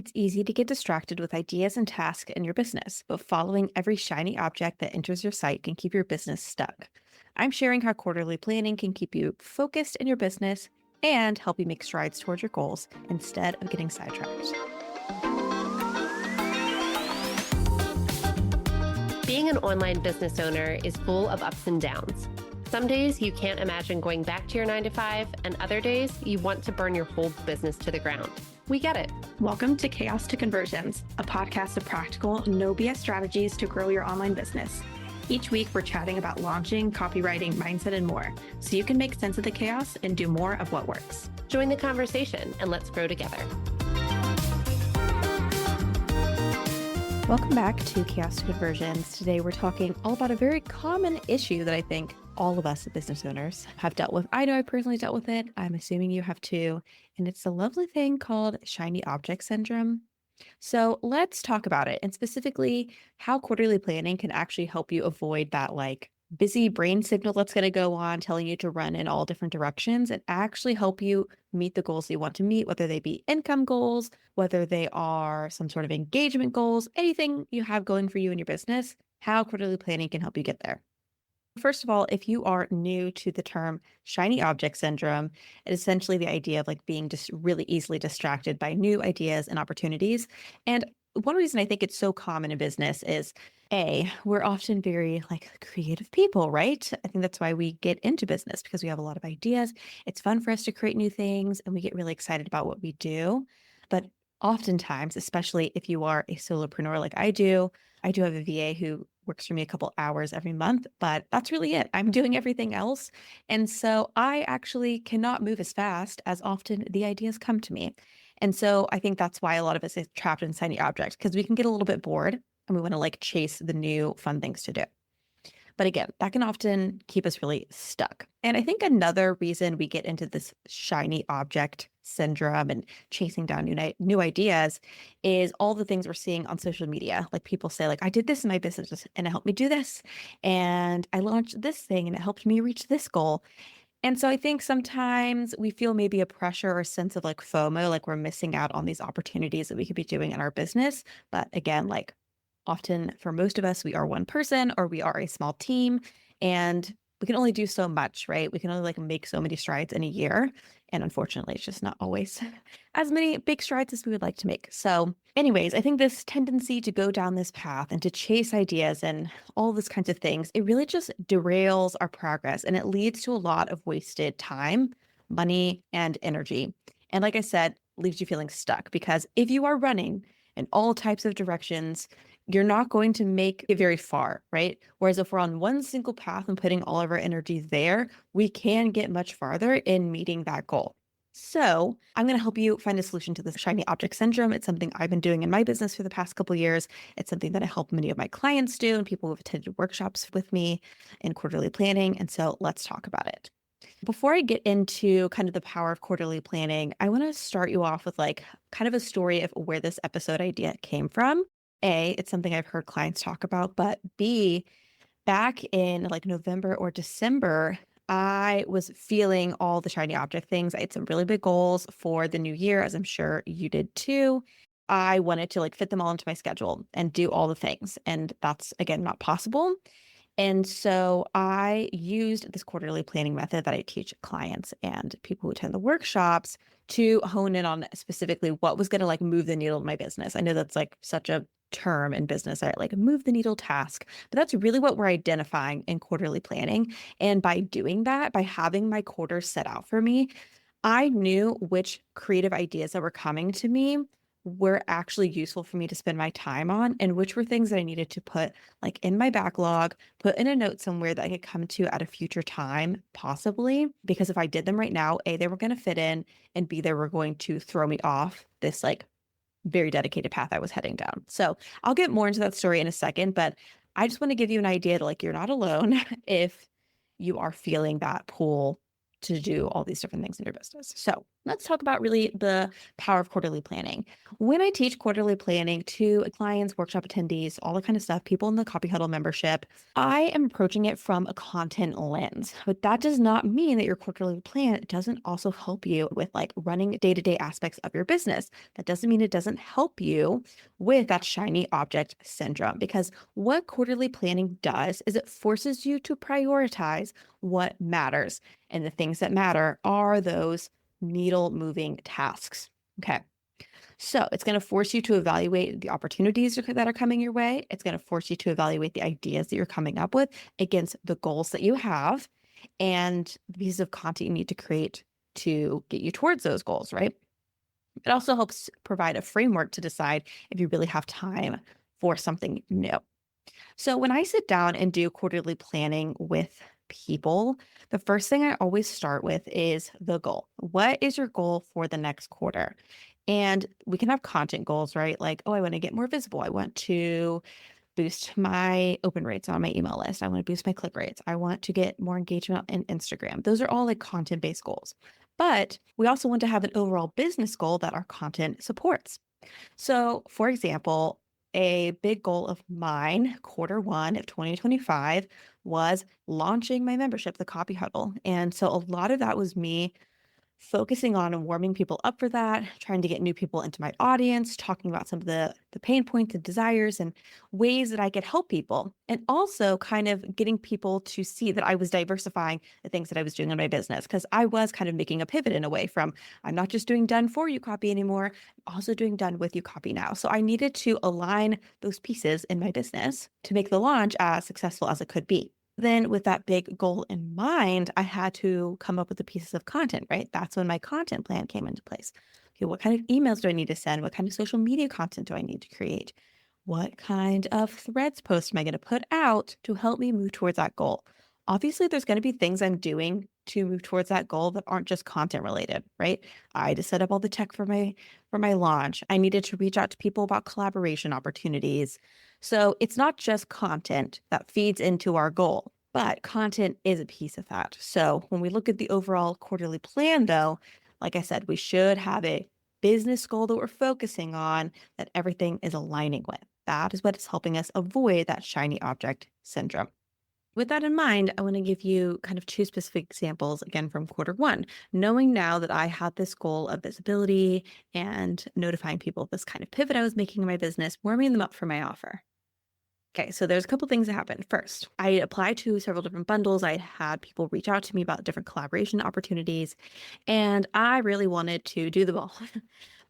It's easy to get distracted with ideas and tasks in your business, but following every shiny object that enters your site can keep your business stuck. I'm sharing how quarterly planning can keep you focused in your business and help you make strides towards your goals instead of getting sidetracked. Being an online business owner is full of ups and downs. Some days you can't imagine going back to your 9 to 5, and other days you want to burn your whole business to the ground. We get it. Welcome to Chaos to Conversions, a podcast of practical, no BS strategies to grow your online business. Each week, we're chatting about launching, copywriting, mindset, and more, so you can make sense of the chaos and do more of what works. Join the conversation and let's grow together. Welcome back to Chaos to Conversions. Today, we're talking all about a very common issue that I think all of us as business owners have dealt with. I know I personally dealt with it. I'm assuming you have too. And it's a lovely thing called shiny object syndrome. So let's talk about it, and specifically how quarterly planning can actually help you avoid that busy brain signal that's going to go on telling you to run in all different directions and actually help you meet the goals you want to meet, whether they be income goals, whether they are some sort of engagement goals, anything you have going for you in your business, how quarterly planning can help you get there. First of all, if you are new to the term shiny object syndrome, it is essentially the idea of being just really easily distracted by new ideas and opportunities. And one reason I think it's so common in business is we're often very creative people, right? I think that's why we get into business, because we have a lot of ideas. It's fun for us to create new things and we get really excited about what we do. But oftentimes, especially if you are a solopreneur like I do have a VA who works for me a couple hours every month, but that's really it. I'm doing everything else. And so I actually cannot move as fast as often the ideas come to me. And so I think that's why a lot of us is trapped in shiny objects, because we can get a little bit bored and we want to chase the new fun things to do. But again, that can often keep us really stuck. And I think another reason we get into this shiny object syndrome and chasing down new ideas is all the things we're seeing on social media. Like people say, I did this in my business and it helped me do this. And I launched this thing and it helped me reach this goal. And so I think sometimes we feel maybe a pressure or a sense of FOMO, like we're missing out on these opportunities that we could be doing in our business. But again, often for most of us, we are one person or we are a small team, and we can only do so much, right? We can only make so many strides in a year. And unfortunately, it's just not always as many big strides as we would like to make. So anyways, I think this tendency to go down this path and to chase ideas and all these kinds of things, it really just derails our progress and it leads to a lot of wasted time, money, and energy. And like I said, leaves you feeling stuck, because if you are running in all types of directions, you're not going to make it very far, right? Whereas if we're on one single path and putting all of our energy there, we can get much farther in meeting that goal. So I'm going to help you find a solution to this shiny object syndrome. It's something I've been doing in my business for the past couple of years. It's something that I help many of my clients do and people who have attended workshops with me in quarterly planning. And so let's talk about it. Before I get into kind of the power of quarterly planning, I want to start you off with kind of a story of where this episode idea came from. It's something I've heard clients talk about, but B, back in November or December, I was feeling all the shiny object things. I had some really big goals for the new year, as I'm sure you did too. I wanted to fit them all into my schedule and do all the things. And that's, again, not possible. And so I used this quarterly planning method that I teach clients and people who attend the workshops to hone in on specifically what was going to move the needle in my business. I know that's such a term in business, right? Move the needle task, but that's really what we're identifying in quarterly planning. And by doing that, by having my quarter set out for me, I knew which creative ideas that were coming to me were actually useful for me to spend my time on, and which were things that I needed to put in my backlog, put in a note somewhere that I could come to at a future time, possibly, because if I did them right now, A, they were going to fit in, and B, they were going to throw me off this very dedicated path I was heading down. So I'll get more into that story in a second, but I just want to give you an idea that you're not alone if you are feeling that pull to do all these different things in your business. So Let's talk about really the power of quarterly planning. When I teach quarterly planning to clients, workshop attendees, all that kind of stuff, people in the Copy Huddle membership, I am approaching it from a content lens. But that does not mean that your quarterly plan doesn't also help you with like running day-to-day aspects of your business. That doesn't mean it doesn't help you with that shiny object syndrome, because what quarterly planning does is it forces you to prioritize what matters. And the things that matter are those needle moving tasks. Okay. So it's going to force you to evaluate the opportunities that are coming your way. It's going to force you to evaluate the ideas that you're coming up with against the goals that you have and the pieces of content you need to create to get you towards those goals, right? It also helps provide a framework to decide if you really have time for something new. So when I sit down and do quarterly planning with people, the first thing I always start with is the goal. What is your goal for the next quarter? And we can have content goals, right? Like, oh, I want to get more visible. I want to boost my open rates on my email list. I want to boost my click rates. I want to get more engagement in Instagram. Those are all like content based goals. But we also want to have an overall business goal that our content supports. So, for example, a big goal of mine, quarter one of 2025, was launching my membership, the Copy Huddle. And so a lot of that was me focusing on and warming people up for that, trying to get new people into my audience, talking about some of the pain points and desires and ways that I could help people. And also kind of getting people to see that I was diversifying the things that I was doing in my business, because I was kind of making a pivot in a way from I'm not just doing done for you copy anymore, I'm also doing done with you copy now. So I needed to align those pieces in my business to make the launch as successful as it could be. Then, with that big goal in mind, I had to come up with the pieces of content, right? That's when my content plan came into place. Okay, what kind of emails do I need to send? What kind of social media content do I need to create? What kind of threads post am I going to put out to help me move towards that goal? Obviously, there's going to be things I'm doing to move towards that goal that aren't just content related, right? I had to set up all the tech for my launch. I needed to reach out to people about collaboration opportunities. So it's not just content that feeds into our goal, but content is a piece of that. So when we look at the overall quarterly plan, though, like I said, we should have a business goal that we're focusing on that everything is aligning with. That is what is helping us avoid that shiny object syndrome. With that in mind, I want to give you kind of two specific examples again from quarter one, knowing now that I had this goal of visibility and notifying people of this kind of pivot I was making in my business, warming them up for my offer. Okay, so there's a couple things that happened. First, I applied to several different bundles. I had people reach out to me about different collaboration opportunities, and I really wanted to do them all.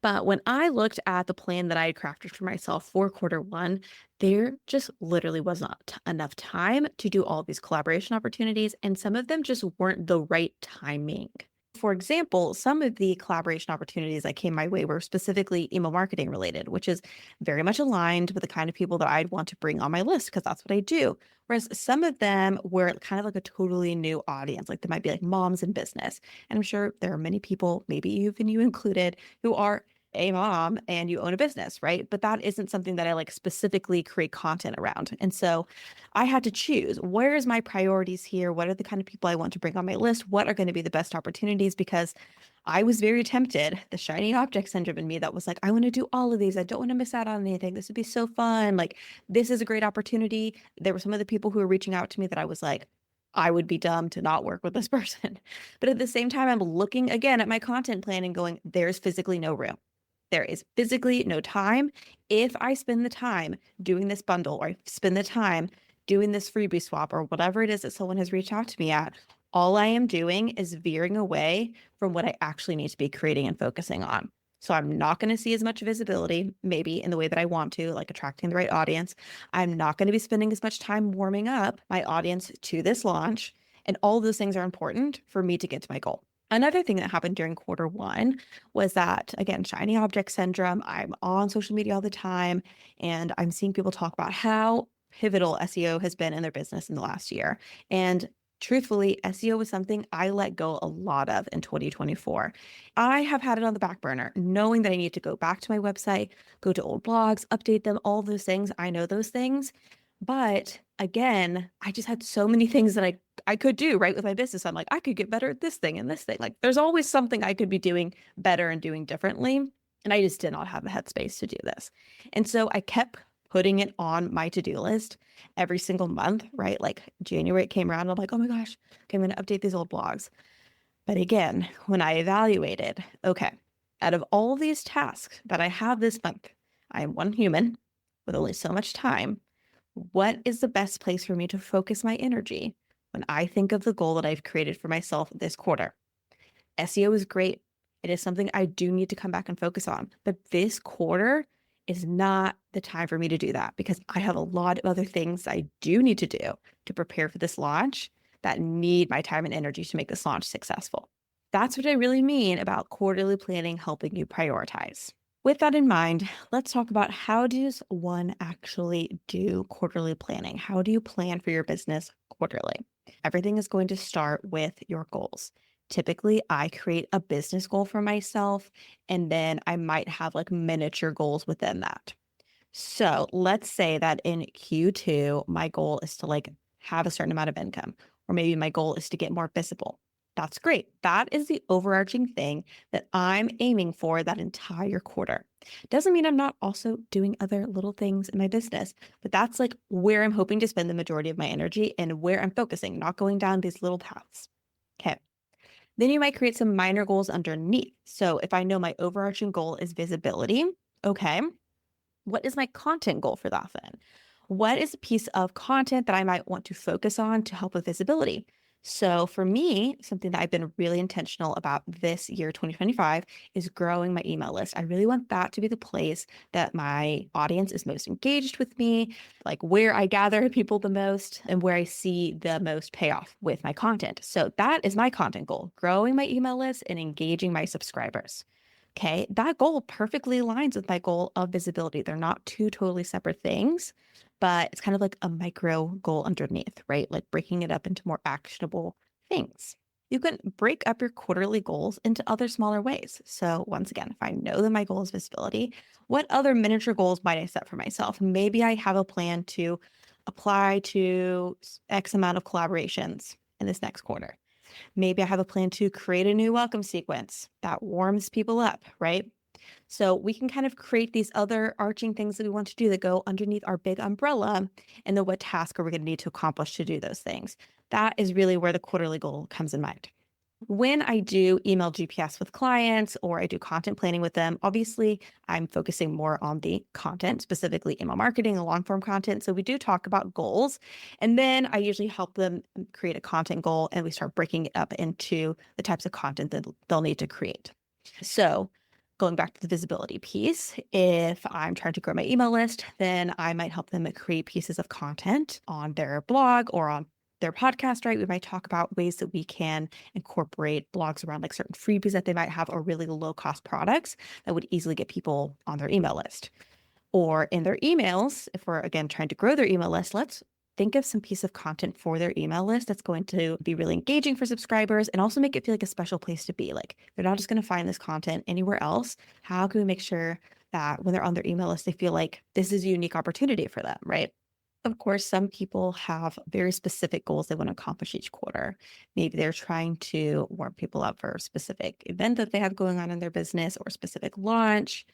But when I looked at the plan that I had crafted for myself for quarter one, there just literally was not enough time to do all of these collaboration opportunities, and some of them just weren't the right timing. For example, some of the collaboration opportunities that came my way were specifically email marketing related, which is very much aligned with the kind of people that I'd want to bring on my list because that's what I do. Whereas some of them were kind of like a totally new audience, like they might be like moms in business. And I'm sure there are many people, maybe even you included, who are a mom and you own a business, right? But that isn't something that I like specifically create content around. And so I had to choose where is my priorities here? What are the kind of people I want to bring on my list? What are going to be the best opportunities? Because I was very tempted, the shiny object syndrome in me that was like, I want to do all of these. I don't want to miss out on anything. This would be so fun. Like, this is a great opportunity. There were some of the people who were reaching out to me that I was like, I would be dumb to not work with this person. But at the same time, I'm looking again at my content plan and going, there's physically no room. There is physically no time. If I spend the time doing this bundle or I spend the time doing this freebie swap or whatever it is that someone has reached out to me at, all I am doing is veering away from what I actually need to be creating and focusing on. So I'm not going to see as much visibility, maybe in the way that I want to, like attracting the right audience. I'm not going to be spending as much time warming up my audience to this launch. And all of those things are important for me to get to my goal. Another thing that happened during quarter one was that, again, shiny object syndrome. I'm on social media all the time, and I'm seeing people talk about how pivotal SEO has been in their business in the last year. And truthfully, SEO was something I let go a lot of in 2024. I have had it on the back burner, knowing that I need to go back to my website, go to old blogs, update them, all those things. I know those things. But again, I just had so many things that I could do right with my business. I'm like, I could get better at this thing and this thing. Like there's always something I could be doing better and doing differently. And I just did not have the headspace to do this. And so I kept putting it on my to-do list every single month, right? Like January came around, I'm like, oh my gosh, okay, I'm going to update these old blogs. But again, when I evaluated, okay, out of all these tasks that I have this month, I am one human with only so much time. What is the best place for me to focus my energy when I think of the goal that I've created for myself this quarter? SEO is great. It is something I do need to come back and focus on. But this quarter is not the time for me to do that because I have a lot of other things I do need to do to prepare for this launch that need my time and energy to make this launch successful. That's what I really mean about quarterly planning helping you prioritize. With that in mind, let's talk about how does one actually do quarterly planning? How do you plan for your business quarterly? Everything is going to start with your goals. Typically, I create a business goal for myself, and then I might have like miniature goals within that. So let's say that in Q2, my goal is to like have a certain amount of income, or maybe my goal is to get more visible. That's great. That is the overarching thing that I'm aiming for that entire quarter. Doesn't mean I'm not also doing other little things in my business, but that's like where I'm hoping to spend the majority of my energy and where I'm focusing, not going down these little paths. Okay. Then you might create some minor goals underneath. So if I know my overarching goal is visibility, okay, what is my content goal for that then? What is a piece of content that I might want to focus on to help with visibility? So for me, something that I've been really intentional about this year, 2025, is growing my email list. I really want that to be the place that my audience is most engaged with me, like where I gather people the most and where I see the most payoff with my content. So that is my content goal, growing my email list and engaging my subscribers. Okay, that goal perfectly aligns with my goal of visibility. They're not two totally separate things, but it's kind of like a micro goal underneath, right? Like breaking it up into more actionable things. You can break up your quarterly goals into other smaller ways. So, once again, if I know that my goal is visibility, what other miniature goals might I set for myself? Maybe I have a plan to apply to X amount of collaborations in this next quarter. Maybe I have a plan to create a new welcome sequence that warms people up, right? So we can kind of create these other arching things that we want to do that go underneath our big umbrella. And then what task are we going to need to accomplish to do those things? That is really where the quarterly goal comes in mind. When I do email GPS with clients or I do content planning with them, obviously I'm focusing more on the content, specifically email marketing and long form content. So we do talk about goals. And then I usually help them create a content goal and we start breaking it up into the types of content that they'll need to create. So going back to the visibility piece, if I'm trying to grow my email list, then I might help them create pieces of content on their blog or on their podcast, right? We might talk about ways that we can incorporate blogs around like certain freebies that they might have or really low cost products that would easily get people on their email list. Or in their emails, if we're again trying to grow their email list, let's think of some piece of content for their email list that's going to be really engaging for subscribers and also make it feel like a special place to be. Like they're not just going to find this content anywhere else. How can we make sure that when they're on their email list, they feel like this is a unique opportunity for them, right? Of course, some people have very specific goals they want to accomplish each quarter. Maybe they're trying to warm people up for a specific event that they have going on in their business or a specific launch.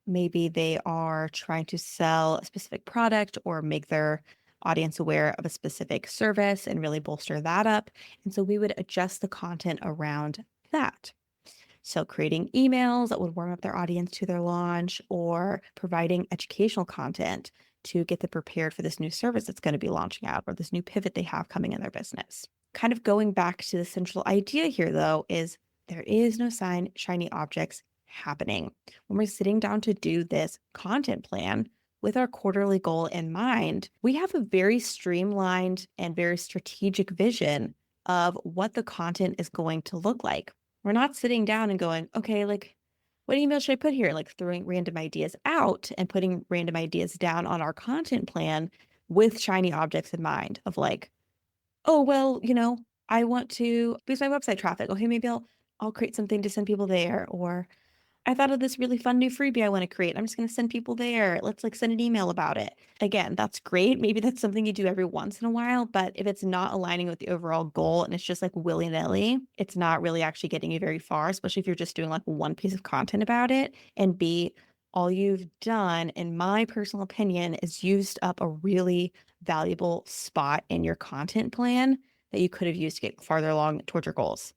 Maybe they are trying to sell a specific product or make their audience aware of a specific service and really bolster that up. And so we would adjust the content around that. So, creating emails that would warm up their audience to their launch or providing educational content to get them prepared for this new service that's going to be launching out or this new pivot they have coming in their business. Kind of going back to the central idea here, though, is there is no shiny objects happening. When we're sitting down to do this content plan with our quarterly goal in mind, we have a very streamlined and very strategic vision of what the content is going to look like. We're not sitting down and going, okay, like, what email should I put here? Like throwing random ideas out and putting random ideas down on our content plan with shiny objects in mind of like, oh, well, I want to boost my website traffic. Okay, maybe I'll create something to send people there. Or I thought of this really fun new freebie I want to create. I'm just going to send people there. Let's like send an email about it. Again, that's great. Maybe that's something you do every once in a while, but if it's not aligning with the overall goal and it's just like willy-nilly, it's not really actually getting you very far, especially if you're just doing like one piece of content about it. And B, all you've done, in my personal opinion, is used up a really valuable spot in your content plan that you could have used to get farther along towards your goals.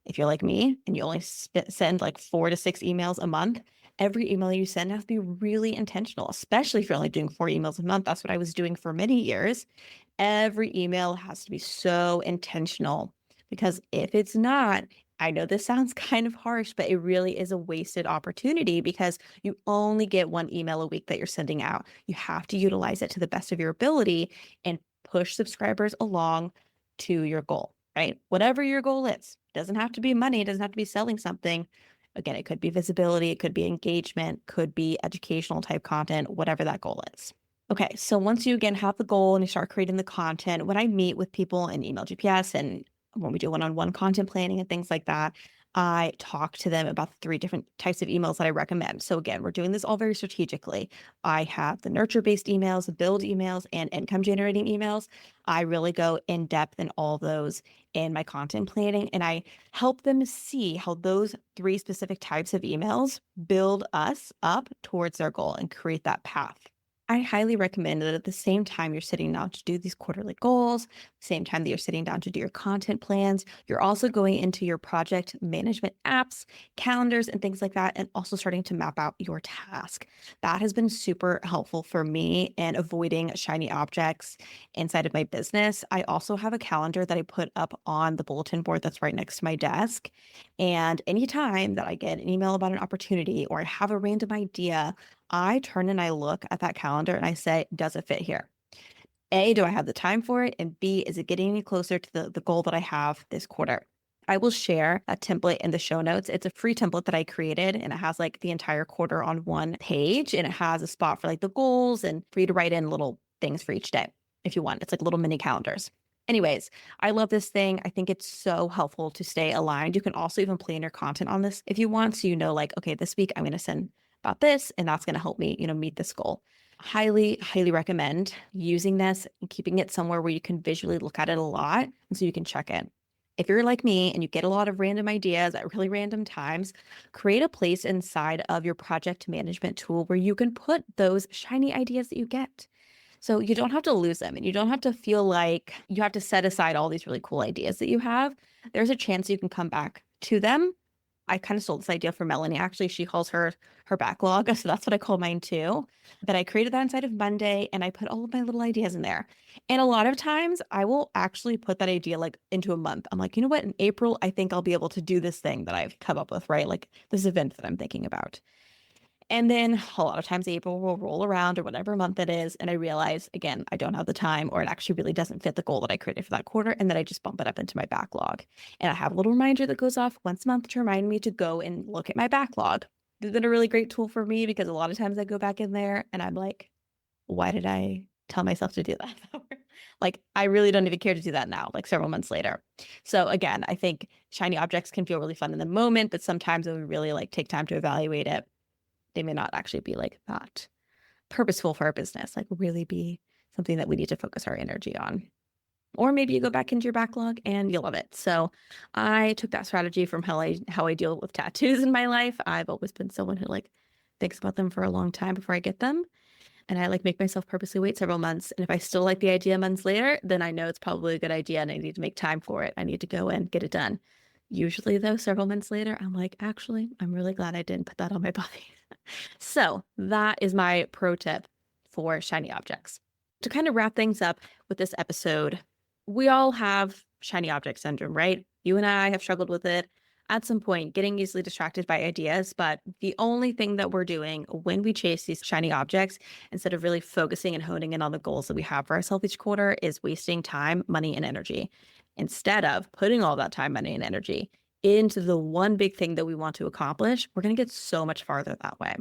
If you're like me and you only send like 4 to 6 emails a month, every email you send has to be really intentional, especially if you're only doing 4 emails a month. That's what I was doing for many years. Every email has to be so intentional because if it's not, I know this sounds kind of harsh, but it really is a wasted opportunity because you only get one email a week that you're sending out. You have to utilize it to the best of your ability and push subscribers along to your goal, right? Whatever your goal is, it doesn't have to be money, it doesn't have to be selling something. Again, it could be visibility, it could be engagement, could be educational type content, whatever that goal is. Okay, so once you again have the goal and you start creating the content, when I meet with people in email GPS and when we do one-on-one content planning and things like that, I talk to them about the 3 different types of emails that I recommend. So again, we're doing this all very strategically. I have the nurture-based emails, the build emails, and income-generating emails. I really go in depth in all those in my content planning, and I help them see how those 3 specific types of emails build us up towards their goal and create that path. I highly recommend that at the same time you're sitting down to do these quarterly goals, same time that you're sitting down to do your content plans, you're also going into your project management apps, calendars, and things like that, and also starting to map out your task. That has been super helpful for me in avoiding shiny objects inside of my business. I also have a calendar that I put up on the bulletin board that's right next to my desk. And anytime that I get an email about an opportunity or I have a random idea, I turn and I look at that calendar and I say, does it fit here? A, do I have the time for it? And B, is it getting me closer to the goal that I have this quarter? I will share a template in the show notes. It's a free template that I created and it has like the entire quarter on one page and it has a spot for like the goals and for you to write in little things for each day if you want. It's like little mini calendars. Anyways, I love this thing. I think it's so helpful to stay aligned. You can also even plan your content on this if you want. So you know, like, okay, this week I'm going to send about this and that's going to help me, meet this goal. Highly, highly recommend using this and keeping it somewhere where you can visually look at it a lot and so you can check in. If you're like me and you get a lot of random ideas at really random times, create a place inside of your project management tool where you can put those shiny ideas that you get. So you don't have to lose them and you don't have to feel like you have to set aside all these really cool ideas that you have. There's a chance you can come back to them. I kind of stole this idea from Melanie. Actually, she calls her backlog. So that's what I call mine too. But I created that inside of Monday and I put all of my little ideas in there. And a lot of times I will actually put that idea like into a month. I'm like, you know what? In April, I think I'll be able to do this thing that I've come up with, right? Like this event that I'm thinking about. And then a lot of times April will roll around or whatever month it is. And I realize, again, I don't have the time or it actually really doesn't fit the goal that I created for that quarter. And then I just bump it up into my backlog. And I have a little reminder that goes off once a month to remind me to go and look at my backlog. This has been a really great tool for me because a lot of times I go back in there and I'm like, why did I tell myself to do that? Like, I really don't even care to do that now, like several months later. So again, I think shiny objects can feel really fun in the moment, but sometimes when we really like take time to evaluate it, they may not actually be like that purposeful for our business, like really be something that we need to focus our energy on. Or maybe you go back into your backlog and you love it. So I took that strategy from how I deal with tattoos in my life. I've always been someone who like thinks about them for a long time before I get them. And I like make myself purposely wait several months. And if I still like the idea months later, then I know it's probably a good idea and I need to make time for it. I need to go and get it done. Usually though, several months later, I'm like, actually, I'm really glad I didn't put that on my body. So that is my pro tip for shiny objects. To kind of wrap things up with this episode, we all have shiny object syndrome, right? You and I have struggled with it at some point, getting easily distracted by ideas. But the only thing that we're doing when we chase these shiny objects, instead of really focusing and honing in on the goals that we have for ourselves each quarter, is wasting time, money, and energy. Instead of putting all that time, money, and energy into the one big thing that we want to accomplish, we're going to get so much farther that way.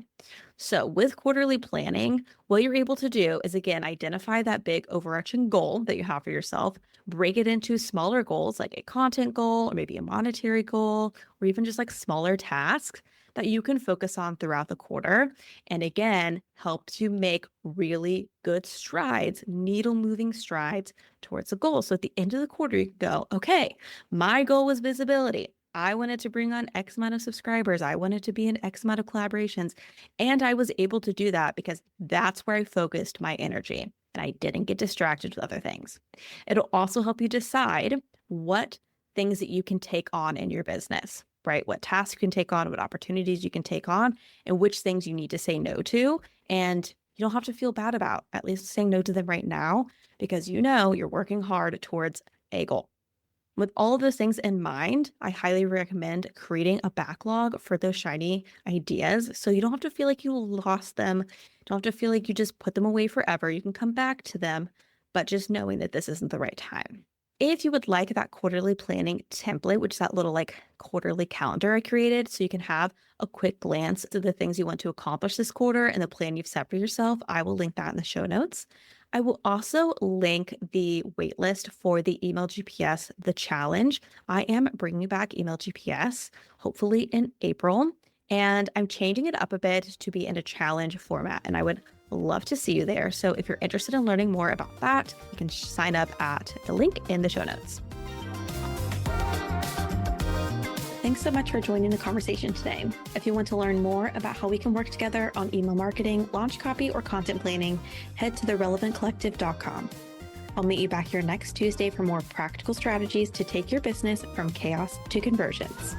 So with quarterly planning, what you're able to do is, again, identify that big overarching goal that you have for yourself, break it into smaller goals like a content goal or maybe a monetary goal or even just like smaller tasks. that you can focus on throughout the quarter. And again, help to make really good strides, needle moving strides towards the goal. So at the end of the quarter, you can go, okay, my goal was visibility. I wanted to bring on X amount of subscribers. I wanted to be in X amount of collaborations. And I was able to do that because that's where I focused my energy and I didn't get distracted with other things. It'll also help you decide what things that you can take on in your business, right? What tasks you can take on, what opportunities you can take on, and which things you need to say no to. And you don't have to feel bad about at least saying no to them right now because you know you're working hard towards a goal. With all of those things in mind, I highly recommend creating a backlog for those shiny ideas so you don't have to feel like you lost them. You don't have to feel like you just put them away forever. You can come back to them, but just knowing that this isn't the right time. If you would like that quarterly planning template, which is that little quarterly calendar I created, so you can have a quick glance at the things you want to accomplish this quarter and the plan you've set for yourself, I will link that in the show notes. I will also link the waitlist for the email GPS, the challenge. I am bringing back email GPS, hopefully in April, and I'm changing it up a bit to be in a challenge format, and I would love to see you there. So if you're interested in learning more about that, you can sign up at the link in the show notes. Thanks so much for joining the conversation today. If you want to learn more about how we can work together on email marketing, launch copy, or content planning, head to therelevantcollective.com. I'll meet you back here next Tuesday for more practical strategies to take your business from chaos to conversions.